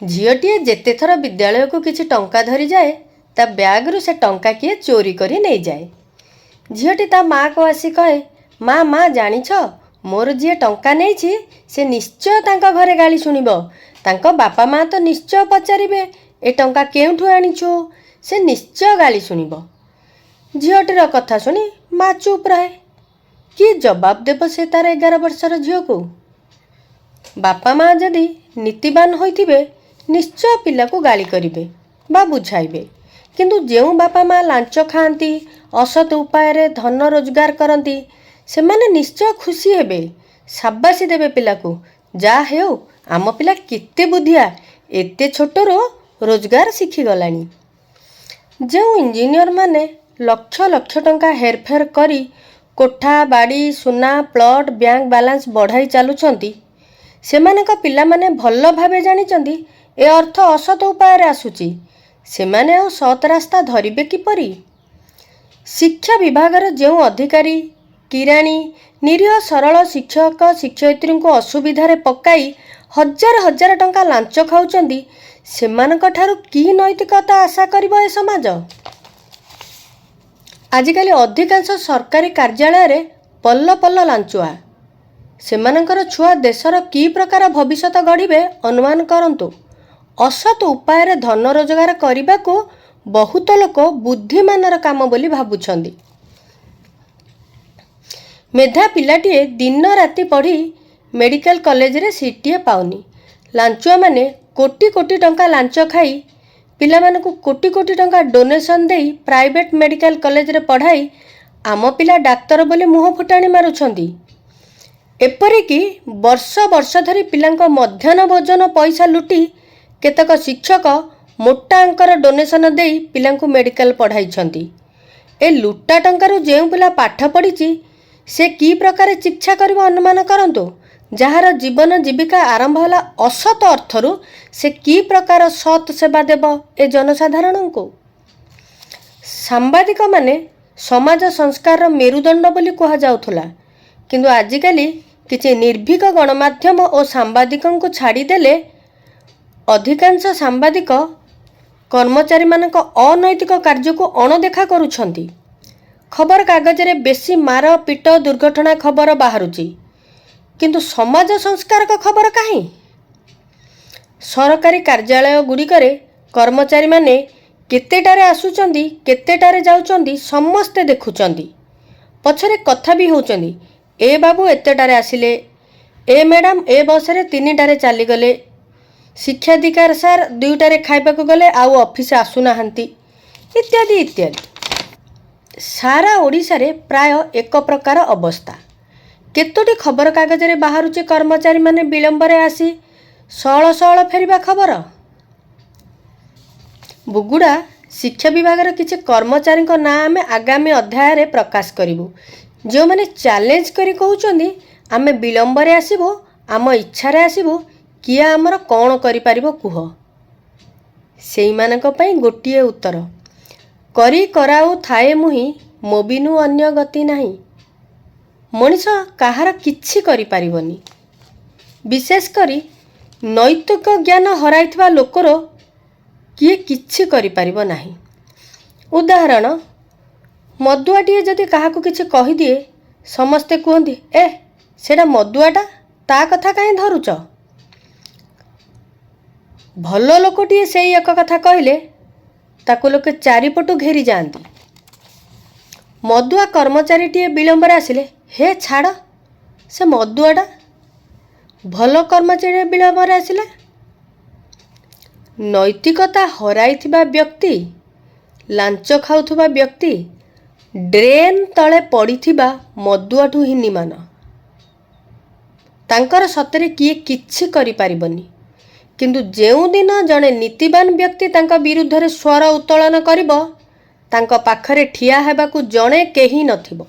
झीटीए जेते थर विद्यालय को किसी टंका धरी जाए ता ब्याग्रु से टंका किए चोरी करी नहीं जाए। झीटी ता माँ को आसी कहे, माँ माँ जानिछ मोर जी टंका नहीं से निश्चय तांका घरे गाली शुणिबो, तांका बापा माँ तो निश्चय पचारिबे ए टंका केउठु आनिछु, से निश्चय गाली शुणिबो। झीटीर कथा शुणी माँ चुप रहे। कि जवाब देव से तार 11 वर्षर झील को? बापा माँ जदि नीतिवान होइथिबे निश्चय पिला को गाली करिबे बा बुझाइबे, किंतु जेउ बापा माँ लांच खाती असत उपाय रे धन रोजगार करती से माने निश्चय खुशी हेबे, शाबाशी देबे पिला को, जा हेउ आम पिला केते बुद्धिया एते छोटरो रोजगार शिखी गलानी। जेउ इंजीनियर माने लक्ष लक्ष टंका हेरफेर करी कोठा बाड़ी सुना प्लट बैंक बालांस बढ़ाई चलुछंती, सेमानक पिला माने भल भावे जानिचंती ए अर्थ असत उपाय रे आसुची, सेमाने आ सत रास्ता धरिबे किपरि? शिक्षा विभागर जेउ अधिकारी किराणी निरीह सरल शिक्षक शिक्षयित्री को असुविधारे पकाई हजार हजार टंका लांच खाउचंती, सेमानक ठारू की नैतिकता आशा करिबो ए समाज? आजिकाली अधिकांश सरकारी कार्यालय रे पल्ल पल्ल लांचुआ, सेमानकर छुआ देशर की प्रकार भविष्यत गढ़िबे अनुमान करंतु। असत उपाय रे धन रोजगार करने को बहुत लोक बुद्धिमानर काम बोली भाबुछंदी। मेधा पिलाटीए दिन राति पढ़ी मेडिकल कॉलेज रे सीटीए पाउनी, लांचुआ माने कोटी कोटी टंका लांच खाई पिला मानकु कोटी कोटी टंका डोनेशन देई प्राइवेट मेडिकल कॉलेज रे पढ़ाई आम पिला डाक्तर बोली मुह फुटाणी मारुछंदी। एपरिकी वर्ष वर्ष धरी पिलांक मध्याह्न भोजन पैसा लुटी केतक शिक्षक मोटा अंकर डोनेशन देई पिलांकु मेडिकल पढ़ाई। ए लुटा टंकारु जेउ पिला पाठ पढ़ी से की प्रकार शिक्षा करिबो अनुमान करंतु। जार जीवन जीविका आरंभ होला असत अर्थरु से की प्रकार सत सेवा देव ए जनसाधारण को? सांबादिक माने समाज संस्कार मेरुदंड बोली कहा जाउथुला, किंतु आजिकाली किछि निर्भीक गणमाध्यम और सांबादिकों को छाड़ी देले अधिकांश सांबादिक कर्मचारी मानक अनैतिक कार्य को अणदेखा करुछंती। खबर कागज रे बेसी मार पीट दुर्घटना खबर बाहरुची, किंतु समाज संस्कार का खबर काहीं? सरकारी कार्यालय गुड़िकरे कर्मचारी माने केतेटारे आसुचंदी केतेटारे जाउचंदी समस्ते देखुचंदी, पछरे कथा भी होउचंदी, ए बाबू एतेटारे आसिले, ए मैडम ए बस रे 3टारे चली गले, शिक्षाधिकार सार 2टारे खाइबा को गले आउ ऑफिस आसुना हंती इत्यादि इत्यादि। सारा ओडिशा रे प्राय एक प्रकार अवस्था। केतोटी खबर कागज रे बाहरुचे कर्मचारी माने विलंब रे आसी सळ सळ फेरिबा खबर। बुगुड़ा शिक्षा विभाग किसी कर्मचारी ना आम आगामी अध्याय रे प्रकाश करूँ, जो मैंने चैलेंज करी कहउचंदी आमे विलंब रे आसीबो, आम इच्छा रे आसीबो, किए आमर कौन करिपारिबो कुह। सेई मानक पई गोटिए उत्तर, करी कराउ थाए मुही मोबिनु अन्य गति नाही। मनीष काहार किछि करि पारिबनी, विशेष करी नैतिक ज्ञान हराइथिबा लोकर किए किछि करि पारिबो नाही। उदाहरण, मदुआटीए जदि काहाकु किछि कहि दिए समस्ते कहंती ए सेडा मदुआटा ता कथा काहे धरुच। भल लोकटीए सेई एक कथा कहले ताकु लोके चारिपटु घेरी जाती। मदुआ कर्मचारीटीए विलंब रे आसिले, हे छाड़ से मदुआटा। भल कर्मचारी विलंब रे आसिला। नैतिकता हराइथिबा व्यक्ति, लांच खाउथुबा व्यक्ति ड्रेन तले पड़िथिबा मदुआठु ही निमान। तांकर सतरे किए किछि करि पारिबनी, किंतु जेउ दिन जने नीतिवान व्यक्ति तांका विरुद्ध रे स्वर उत्तोलन करिबो, तांका पाखरे ठिया हेबाकु जणे केही नथिबो।